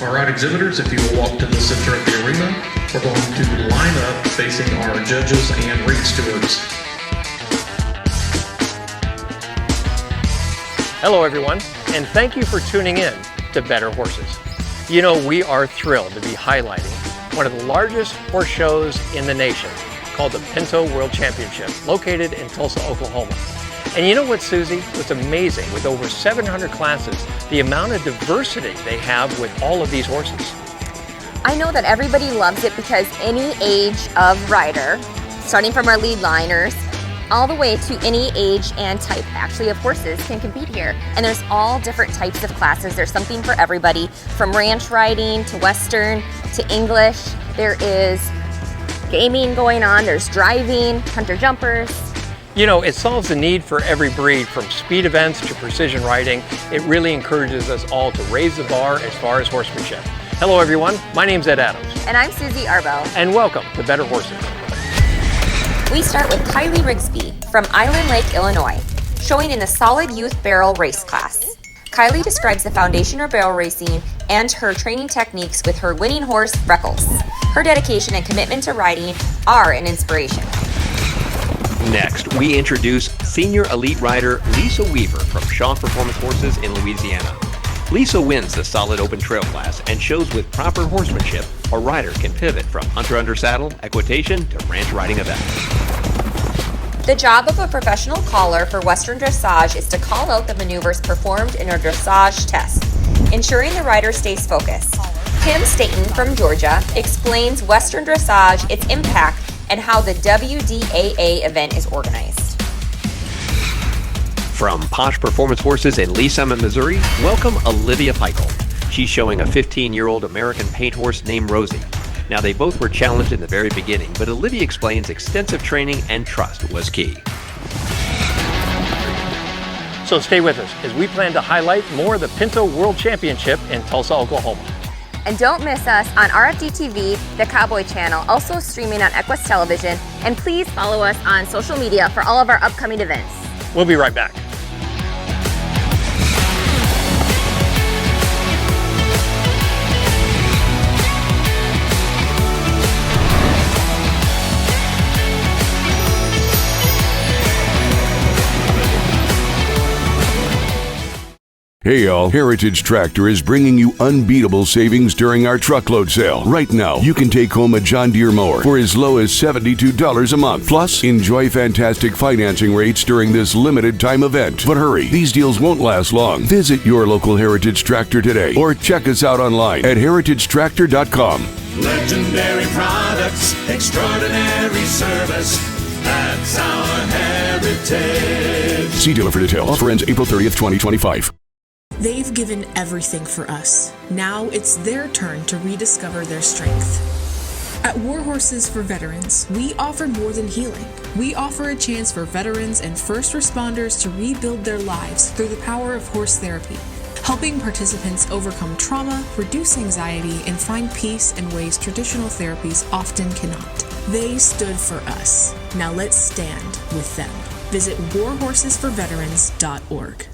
All right, exhibitors, if you will walk to the center of the arena, we're going to line up facing our judges and ring stewards. Hello everyone, and thank you for tuning in to Better Horses. You know, we are thrilled to be highlighting one of the largest horse shows in the nation, called the Pinto World Championship, located in Tulsa, Oklahoma. And you know what, Susie? What's amazing, with over 700 classes, the amount of diversity they have with all of these horses. I know that everybody loves it because any age of rider, starting from our lead liners, all the way to any age and type actually of horses can compete here. And there's all different types of classes. There's something for everybody, from ranch riding to Western to English. There is gaming going on, there's driving, hunter jumpers. You know, it solves the need for every breed, from speed events to precision riding. It really encourages us all to raise the bar as far as horsemanship. Hello everyone, my name's Ed Adams. And I'm Susie Arbo. And welcome to Better Horses. We start with Kylee Rigsby from Island Lake, Illinois, showing in the solid youth barrel race class. Kylee describes the foundation of barrel racing and her training techniques with her winning horse, Freckles. Her dedication and commitment to riding are an inspiration. Next, we introduce senior elite rider Lisa Weaver from Posh Performance Horses in Louisiana. Lisa wins the solid open trail class and shows with proper horsemanship a rider can pivot from hunter under saddle, equitation to ranch riding events. The job of a professional caller for Western Dressage is to call out the maneuvers performed in a dressage test, ensuring the rider stays focused. Kim Stayton from Georgia explains Western Dressage, its impact, and how the WDAA event is organized. From Posh Performance Horses in Lee Summit, Missouri, welcome Olivia Pikul. She's showing a 15-year-old American paint horse named Rosie. Now, they both were challenged in the very beginning, but Olivia explains extensive training and trust was key. So stay with us as we plan to highlight more of the Pinto World Championship in Tulsa, Oklahoma. And don't miss us on RFD TV, the Cowboy Channel, also streaming on Equus Television. And please follow us on social media for all of our upcoming events. We'll be right back. Hey y'all, Heritage Tractor is bringing you unbeatable savings during our truckload sale. Right now, you can take home a John Deere mower for as low as $72 a month. Plus, enjoy fantastic financing rates during this limited time event. But hurry, these deals won't last long. Visit your local Heritage Tractor today or check us out online at heritagetractor.com. Legendary products, extraordinary service. That's our heritage. See dealer for details. Offer ends April 30th, 2025. They've given everything for us. Now it's their turn to rediscover their strength. At War Horses for Veterans, we offer more than healing. We offer a chance for veterans and first responders to rebuild their lives through the power of horse therapy, helping participants overcome trauma, reduce anxiety, and find peace in ways traditional therapies often cannot. They stood for us. Now let's stand with them. Visit warhorsesforveterans.org.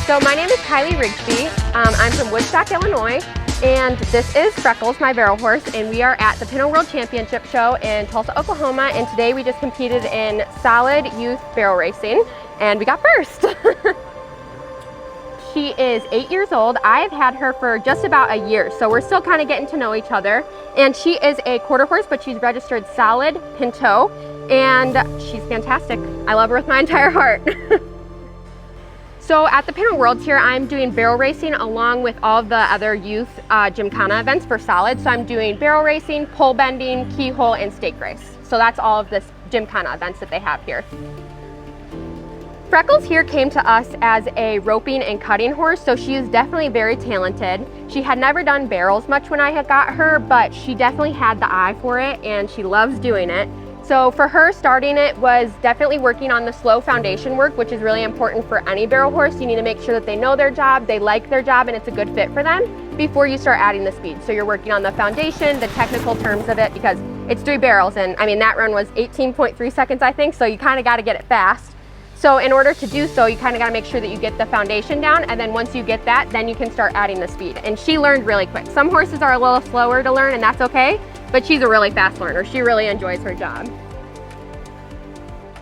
So my name is Kylee Rigsby. I'm from Woodstock, Illinois, and this is Freckles, my barrel horse, and we are at the Pinto World Championship show in Tulsa, Oklahoma, and today we just competed in solid youth barrel racing, and we got first. She is 8 years old. I've had her for just about a year, so we're still kind of getting to know each other, and she is a quarter horse, but she's registered solid Pinto, and she's fantastic. I love her with my entire heart. So at the Pinto Worlds here, I'm doing barrel racing along with all the other youth gymkhana events for solid. So I'm doing barrel racing, pole bending, keyhole, and stake race. So that's all of this gymkhana events that they have here. Freckles here came to us as a roping and cutting horse, so she is definitely very talented. She had never done barrels much when I had got her, but she definitely had the eye for it and she loves doing it. So for her, starting it was definitely working on the slow foundation work, which is really important for any barrel horse. You need to make sure that they know their job, they like their job, and it's a good fit for them before you start adding the speed. So you're working on the foundation, the technical terms of it, because it's 3 barrels, and I mean, that run was 18.3 seconds, I think, so you kind of got to get it fast. So in order to do so, you kind of got to make sure that you get the foundation down, and then once you get that, then you can start adding the speed. And she learned really quick. Some horses are a little slower to learn, and that's okay, but she's a really fast learner. She really enjoys her job.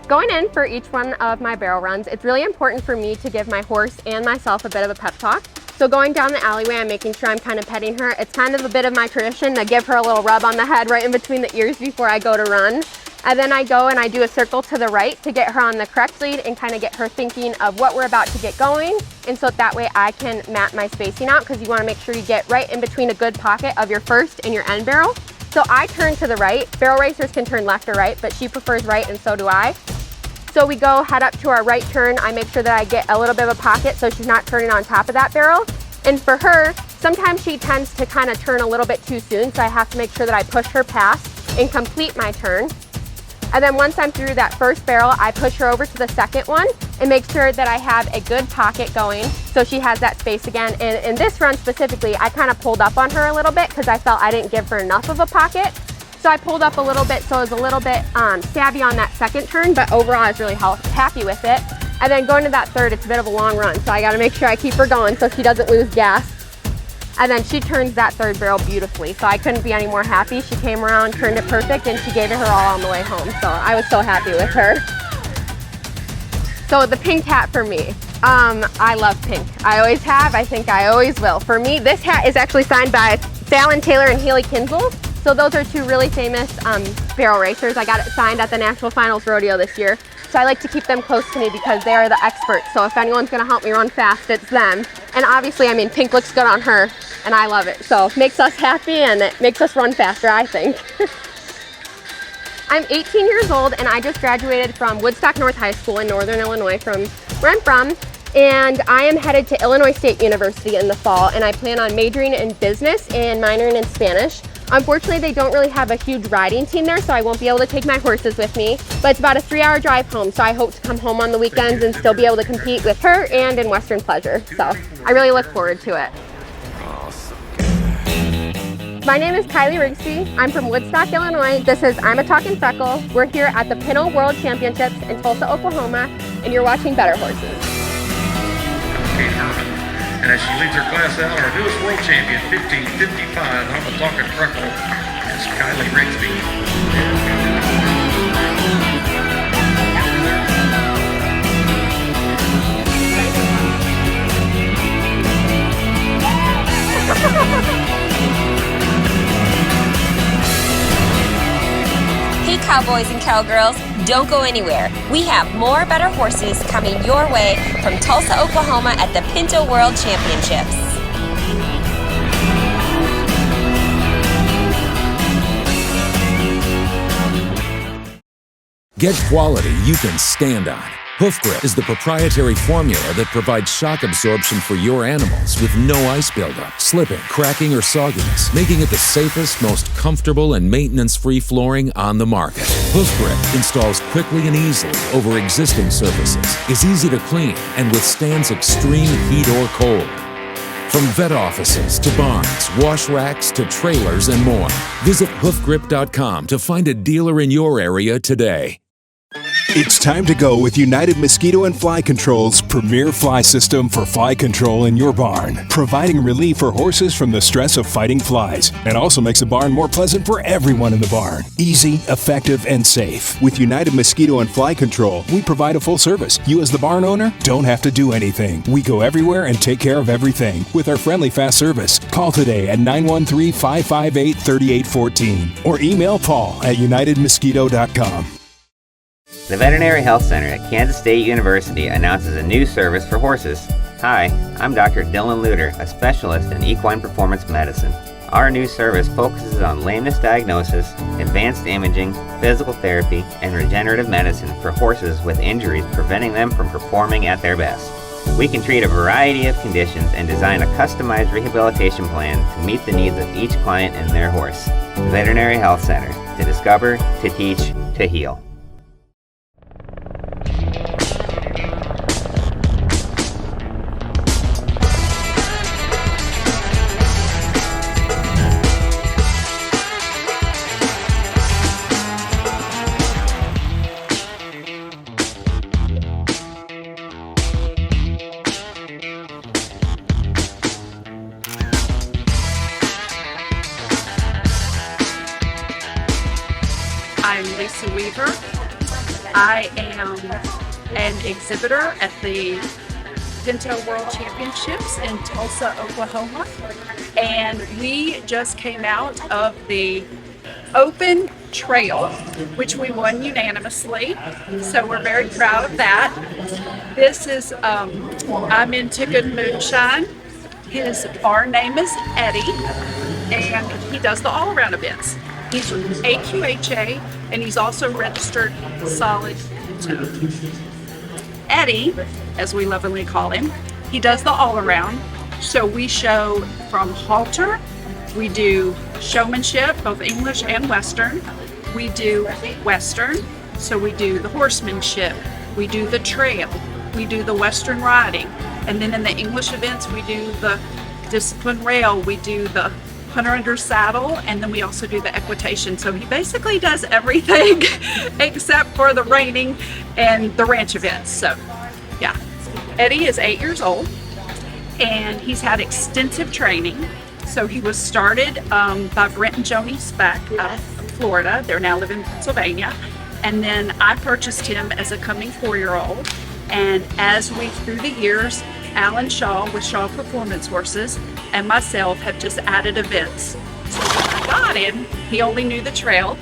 Going in for each one of my barrel runs, it's really important for me to give my horse and myself a bit of a pep talk. So going down the alleyway, I'm making sure I'm kind of petting her. It's kind of a bit of my tradition to give her a little rub on the head right in between the ears before I go to run. And then I go and I do a circle to the right to get her on the correct lead and kind of get her thinking of what we're about to get going. And so that way I can map my spacing out, because you want to make sure you get right in between a good pocket of your first and your end barrel. So I turn to the right. Barrel racers can turn left or right, but she prefers right, and so do I. So we go head up to our right turn. I make sure that I get a little bit of a pocket so she's not turning on top of that barrel. And for her, sometimes she tends to kind of turn a little bit too soon, so I have to make sure that I push her past and complete my turn. And then once I'm through that first barrel, I push her over to the second one and make sure that I have a good pocket going so she has that space again. And in this run specifically, I kind of pulled up on her a little bit because I felt I didn't give her enough of a pocket. So I pulled up a little bit, so I was a little bit savvy on that second turn, but overall I was really happy with it. And then going to that third, it's a bit of a long run, so I gotta make sure I keep her going so she doesn't lose gas. And then she turns that third barrel beautifully, so I couldn't be any more happy. She came around, turned it perfect, and she gave it her all on the way home, so I was so happy with her. So the pink hat for me, I love pink. I always have, I think I always will. For me, this hat is actually signed by Fallon Taylor and Haley Kinsel. So those are 2 really famous barrel racers. I got it signed at the National Finals Rodeo this year. So I like to keep them close to me because they are the experts. So if anyone's gonna help me run fast, it's them. And obviously, I mean, pink looks good on her and I love it. So it makes us happy and it makes us run faster, I think. I'm 18 years old and I just graduated from Woodstock North High School in Northern Illinois, from where I'm from. And I am headed to Illinois State University in the fall, and I plan on majoring in business and minoring in Spanish. Unfortunately, they don't really have a huge riding team there, so I won't be able to take my horses with me, but it's about a 3-hour drive home, so I hope to come home on the weekends and still be able to compete with her and in Western Pleasure. So I really look forward to it. My name is Kylee Rigsby. I'm from Woodstock, Illinois. This is I'm a Talkin' Freckle. We're here at the Pinto World Championships in Tulsa, Oklahoma, and you're watching Better Horses. And as she leads her class out, our newest world champion, 1555, I'm a Talkin' Freckle, is Kylee Rigsby. Hey cowboys and cowgirls, don't go anywhere. We have more Better Horses coming your way from Tulsa, Oklahoma at the Pinto World Championships. Get quality you can stand on. Hoof Grip is the proprietary formula that provides shock absorption for your animals with no ice buildup, slipping, cracking, or sogginess, making it the safest, most comfortable, and maintenance-free flooring on the market. Hoof Grip installs quickly and easily over existing surfaces, is easy to clean, and withstands extreme heat or cold. From vet offices to barns, wash racks to trailers and more. Visit hoofgrip.com to find a dealer in your area today. It's time to go with United Mosquito and Fly Control's premier fly system for fly control in your barn, providing relief for horses from the stress of fighting flies, and also makes the barn more pleasant for everyone in the barn. Easy, effective, and safe. With United Mosquito and Fly Control, we provide a full service. You as the barn owner don't have to do anything. We go everywhere and take care of everything with our friendly fast service. Call today at 913-558-3814 or email Paul at unitedmosquito.com. The Veterinary Health Center at Kansas State University announces a new service for horses. Hi, I'm Dr. Dylan Luter, a specialist in equine performance medicine. Our new service focuses on lameness diagnosis, advanced imaging, physical therapy, and regenerative medicine for horses with injuries preventing them from performing at their best. We can treat a variety of conditions and design a customized rehabilitation plan to meet the needs of each client and their horse. The Veterinary Health Center, to discover, to teach, to heal. I'm Lisa Weaver. I am an exhibitor at the Pinto World Championships in Tulsa, Oklahoma. And we just came out of the open trail, which we won unanimously. So we're very proud of that. This is, I'm into good moonshine. Our name is Eddie, and he does the all-around events. He's AQHA, and he's also registered solid Pinto. Eddie, as we lovingly call him, he does the all-around. So we show from halter, we do showmanship, both English and Western. We do Western, so we do the horsemanship, we do the trail, we do the Western riding, and then in the English events we do the discipline rail, we do the hunter under saddle, and then we also do the equitation. So he basically does everything except for the reining and the ranch events. So yeah, Eddie is 8 years old and he's had extensive training. So he was started by Brent and Joni Speck out of Florida. They're now living in Pennsylvania. And then I purchased him as a coming 4-year-old. And as we, through the years, Alan Shaw with Shaw Performance Horses and myself have just added events. So when I got him, he only knew the trail.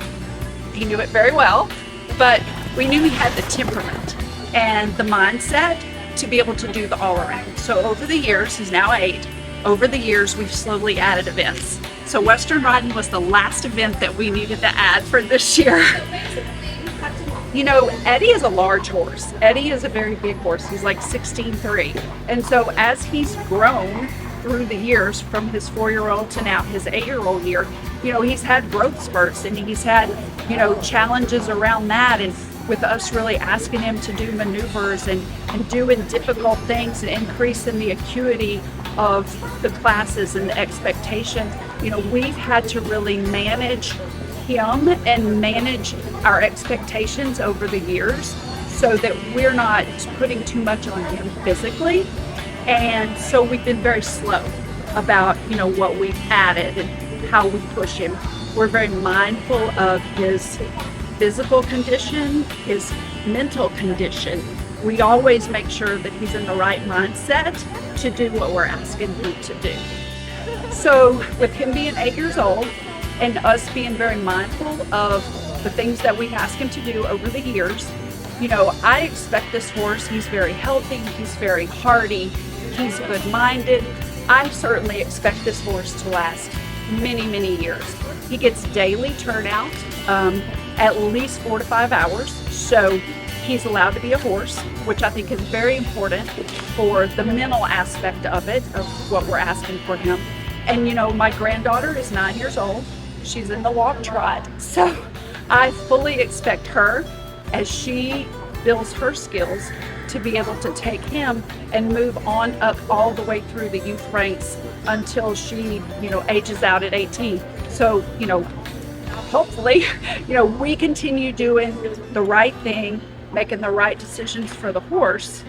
He knew it very well, but we knew he had the temperament and the mindset to be able to do the all around. So over the years, he's now 8, over the years we've slowly added events. So Western riding was the last event that we needed to add for this year. You know, Eddie is a large horse. Eddie is a very big horse. He's like 16'3". And so as he's grown through the years, from his 4-year-old to now his 8-year-old year, you know, he's had growth spurts and he's had, you know, challenges around that. And with us really asking him to do maneuvers and doing difficult things and increasing the acuity of the classes and the expectations, you know, we've had to really manage him and manage our expectations over the years so that we're not putting too much on him physically. And so we've been very slow about, you know, what we've added and how we push him. We're very mindful of his physical condition, his mental condition. We always make sure that he's in the right mindset to do what we're asking him to do. So with him being 8 years old, and us being very mindful of the things that we ask him to do over the years, you know, I expect this horse, he's very healthy, he's very hardy, he's good-minded. I certainly expect this horse to last many, many years. He gets daily turnout, at least 4 to 5 hours. So he's allowed to be a horse, which I think is very important for the mental aspect of it, of what we're asking for him. And you know, my granddaughter is 9 years old. She's in the walk trot. So I fully expect her, as she builds her skills, to be able to take him and move on up all the way through the youth ranks until she, you know, ages out at 18. So, you know, hopefully, you know, we continue doing the right thing, making the right decisions for the horse,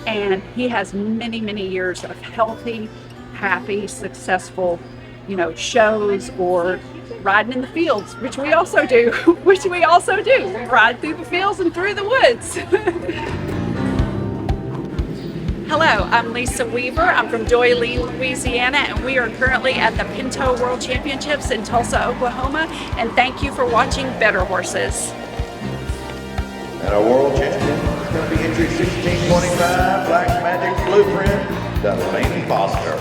and he has many, many years of healthy, happy, successful, you know, shows or riding in the fields, which we also do. We ride through the fields and through the woods. Hello, I'm Lisa Weaver. I'm from Doyleigh, Louisiana, and we are currently at the Pinto World Championships in Tulsa, Oklahoma, and thank you for watching Better Horses. And our world champion is going to be entry 1625, Black Magic Blueprint, Delaney Foster.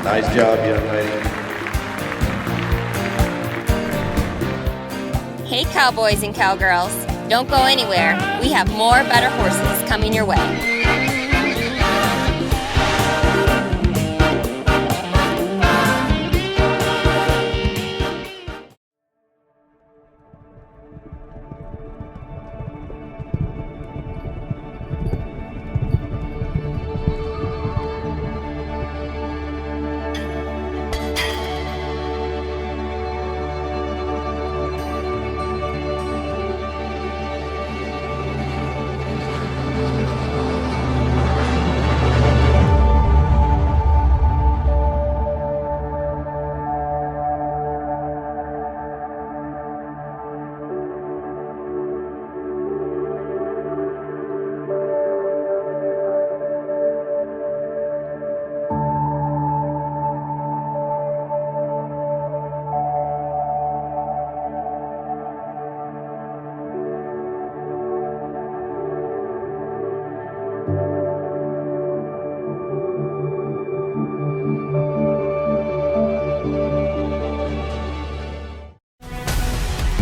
Nice job, young lady. Hey, cowboys and cowgirls, don't go anywhere. We have more better horses coming your way.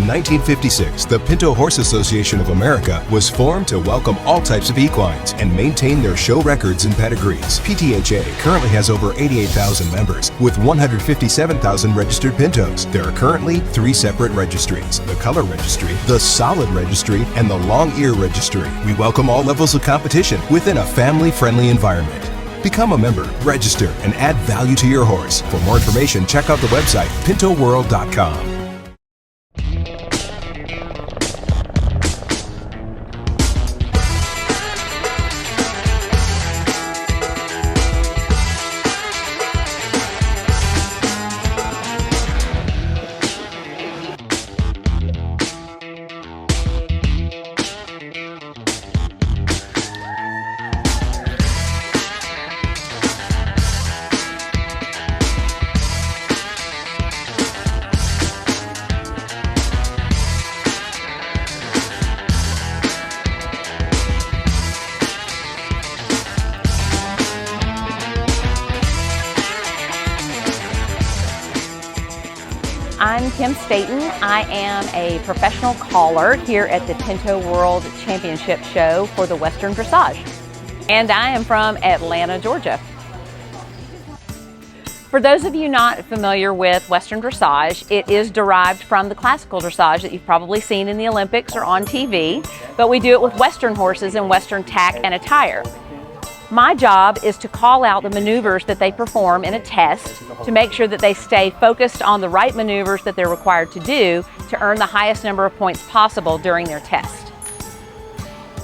In 1956, the Pinto Horse Association of America was formed to welcome all types of equines and maintain their show records and pedigrees. PTHA currently has over 88,000 members with 157,000 registered Pintos. There are currently 3 separate registries: the Color Registry, the Solid Registry, and the Long Ear Registry. We welcome all levels of competition within a family-friendly environment. Become a member, register, and add value to your horse. For more information, check out the website pintoworld.com. I'm Kim Stayton. I am a professional caller here at the Pinto World Championship show for the Western Dressage. And I am from Atlanta, Georgia. For those of you not familiar with Western Dressage, it is derived from the classical dressage that you've probably seen in the Olympics or on TV, but we do it with Western horses and Western tack and attire. My job is to call out the maneuvers that they perform in a test to make sure that they stay focused on the right maneuvers that they're required to do to earn the highest number of points possible during their test.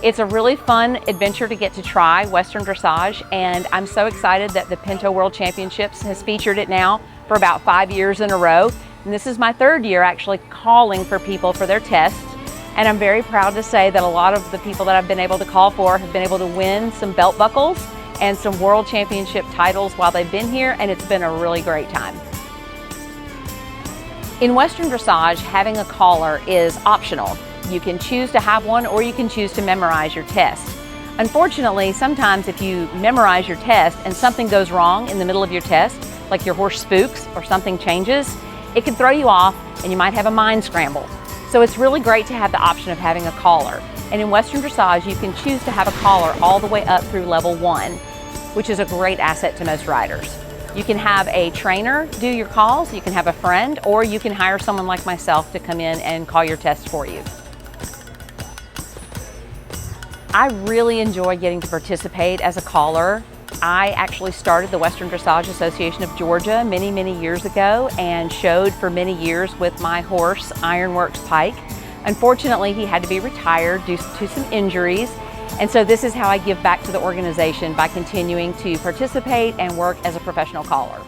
It's a really fun adventure to get to try Western Dressage, and I'm so excited that the Pinto World Championships has featured it now for about 5 years in a row. And this is my 3rd year actually calling for people for their tests. And I'm very proud to say that a lot of the people that I've been able to call for have been able to win some belt buckles and some world championship titles while they've been here, and it's been a really great time. In Western Dressage, having a caller is optional. You can choose to have one or you can choose to memorize your test. Unfortunately, sometimes if you memorize your test and something goes wrong in the middle of your test, like your horse spooks or something changes, it can throw you off and you might have a mind scramble. So it's really great to have the option of having a caller. And in Western Dressage, you can choose to have a caller all the way up through level 1, which is a great asset to most riders. You can have a trainer do your calls, you can have a friend, or you can hire someone like myself to come in and call your tests for you. I really enjoy getting to participate as a caller. I actually started the Western Dressage Association of Georgia many, many years ago and showed for many years with my horse, Ironworks Pike. Unfortunately, he had to be retired due to some injuries, and so this is how I give back to the organization, by continuing to participate and work as a professional caller.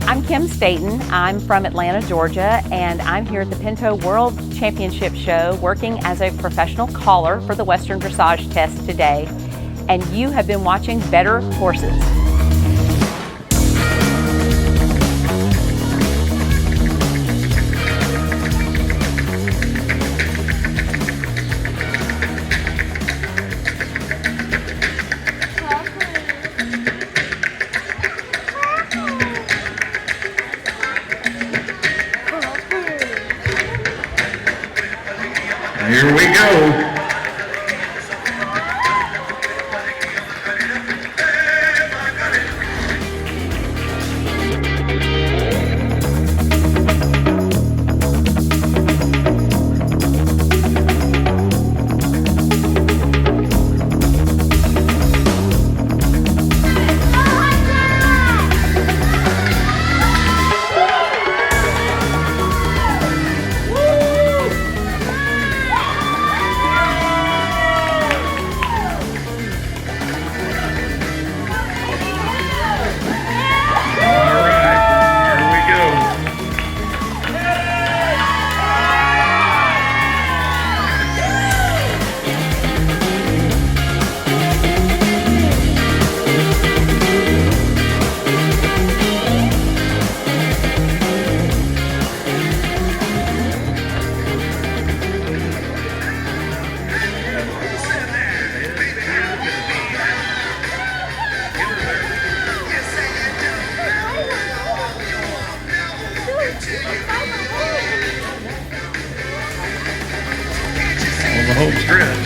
I'm Kim Stayton. I'm from Atlanta, Georgia, and I'm here at the Pinto World Championship show working as a professional caller for the Western Dressage test today. And you have been watching Better Horses. go. On the home stretch.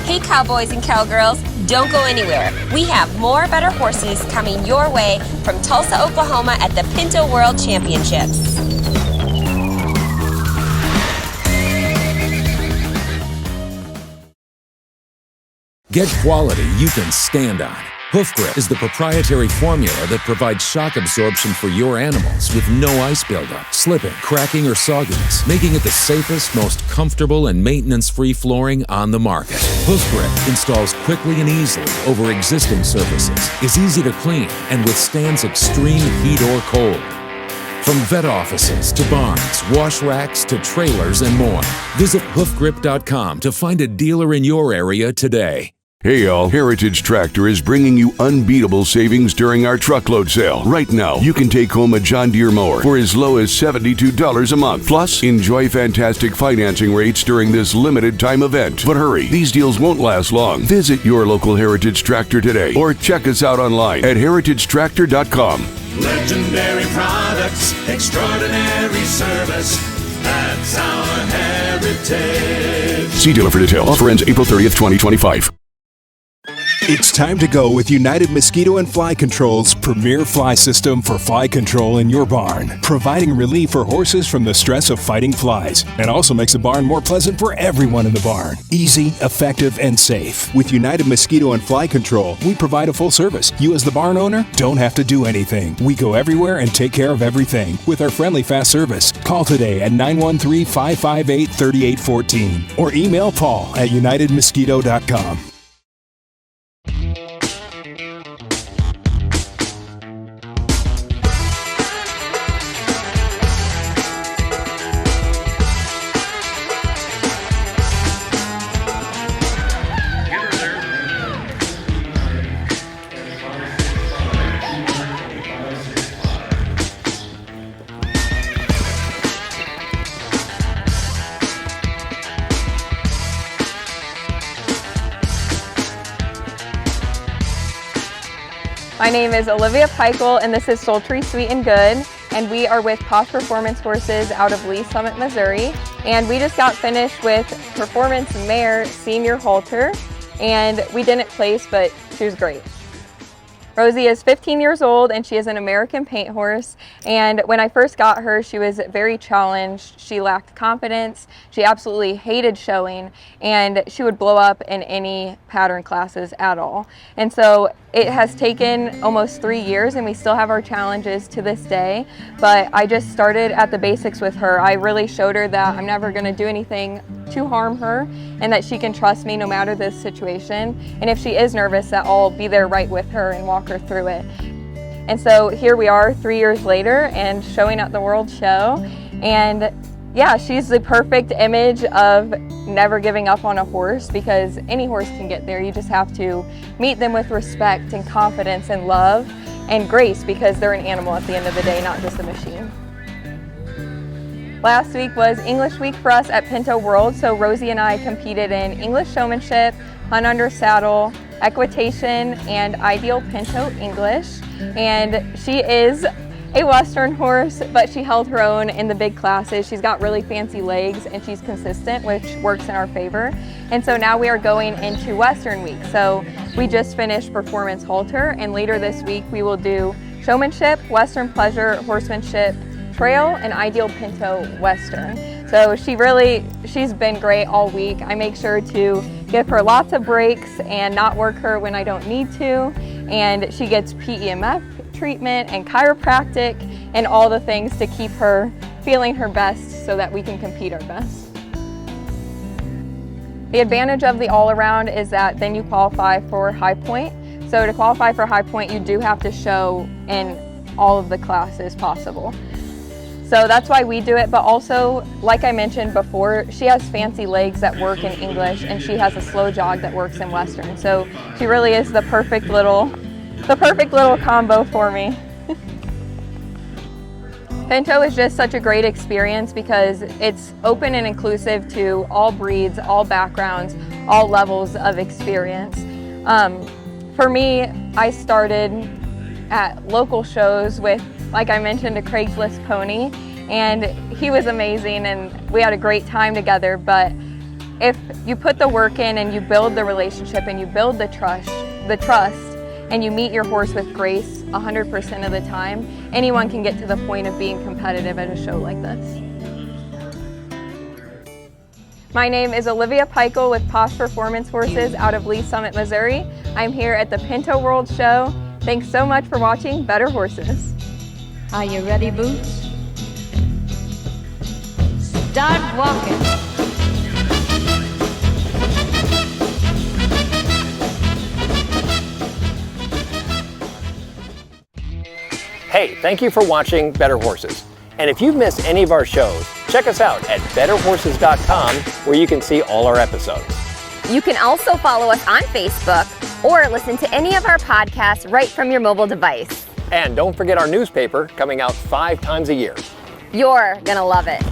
Hey cowboys and cowgirls, don't go anywhere. We have more better horses coming your way from Tulsa, Oklahoma at the Pinto World Championships. Get quality you can stand on. Hoof Grip is the proprietary formula that provides shock absorption for your animals with no ice buildup, slipping, cracking, or sogginess, making it the safest, most comfortable, and maintenance-free flooring on the market. Hoof Grip installs quickly and easily over existing surfaces, is easy to clean, and withstands extreme heat or cold. From vet offices to barns, wash racks to trailers and more. Visit hoofgrip.com to find a dealer in your area today. Hey y'all, Heritage Tractor is bringing you unbeatable savings during our truckload sale. Right now, you can take home a John Deere mower for as low as $72 a month. Plus, enjoy fantastic financing rates during this limited time event. But hurry, these deals won't last long. Visit your local Heritage Tractor today or check us out online at heritagetractor.com. Legendary products, extraordinary service. That's our heritage. See dealer for details. Offer ends April 30th, 2025. It's time to go with United Mosquito and Fly Control's premier fly system for fly control in your barn, providing relief for horses from the stress of fighting flies, and also makes the barn more pleasant for everyone in the barn. Easy, effective, and safe. With United Mosquito and Fly Control, we provide a full service. You as the barn owner don't have to do anything. We go everywhere and take care of everything with our friendly fast service. Call today at 913-558-3814 or email Paul at unitedmosquito.com. My name is Olivia Pikul, and this is Sultry Sweet and Good, and we are with Posh Performance Horses out of Lee Summit, Missouri. And we just got finished with Performance Mare Senior Halter, and we didn't place, but she was great. Rosie is 15 years old and she is an American paint horse, and when I first got her she was very challenged. She lacked confidence, she absolutely hated showing, and she would blow up in any pattern classes at all. And so it has taken almost 3 years and we still have our challenges to this day, but I just started at the basics with her. I really showed her that I'm never going to do anything to harm her and that she can trust me no matter the situation, and if she is nervous that I'll be there right with her and walk her through it. And so here we are 3 years later and showing at the World Show, and yeah, she's the perfect image of never giving up on a horse, because any horse can get there. You just have to meet them with respect and confidence and love and grace, because they're an animal at the end of the day, not just a machine. Last week was English week for us at Pinto World, so Rosie and I competed in English showmanship, hunt under saddle, equitation, and ideal Pinto English. And she is a Western horse, but she held her own in the big classes. She's got really fancy legs and she's consistent, which works in our favor. And so now we are going into Western week. So we just finished Performance Halter, and later this week we will do Showmanship, Western Pleasure, Horsemanship, Trail, and Ideal Pinto Western. So she's been great all week. I make sure to give her lots of breaks and not work her when I don't need to. And she gets PEMF treatment and chiropractic and all the things to keep her feeling her best so that we can compete our best. The advantage of the all-around is that then you qualify for High Point. So to qualify for High Point, you do have to show in all of the classes possible. So that's why we do it, but also, like I mentioned before, she has fancy legs that work in English and she has a slow jog that works in Western. So she really is the perfect little combo for me. Pinto is just such a great experience because it's open and inclusive to all breeds, all backgrounds, all levels of experience. For me, I started at local shows with, like I mentioned, a Craigslist pony, and he was amazing and we had a great time together. But if you put the work in and you build the relationship and you build the trust, and you meet your horse with grace 100% of the time, anyone can get to the point of being competitive at a show like this. My name is Olivia Pikul with Posh Performance Horses out of Lee Summit, Missouri. I'm here at the Pinto World Show. Thanks so much for watching Better Horses. Are you ready, Boots? Start walking. Hey, thank you for watching Better Horses. And if you've missed any of our shows, check us out at betterhorses.com, where you can see all our episodes. You can also follow us on Facebook or listen to any of our podcasts right from your mobile device. And don't forget our newspaper, coming out 5 times a year. You're gonna love it.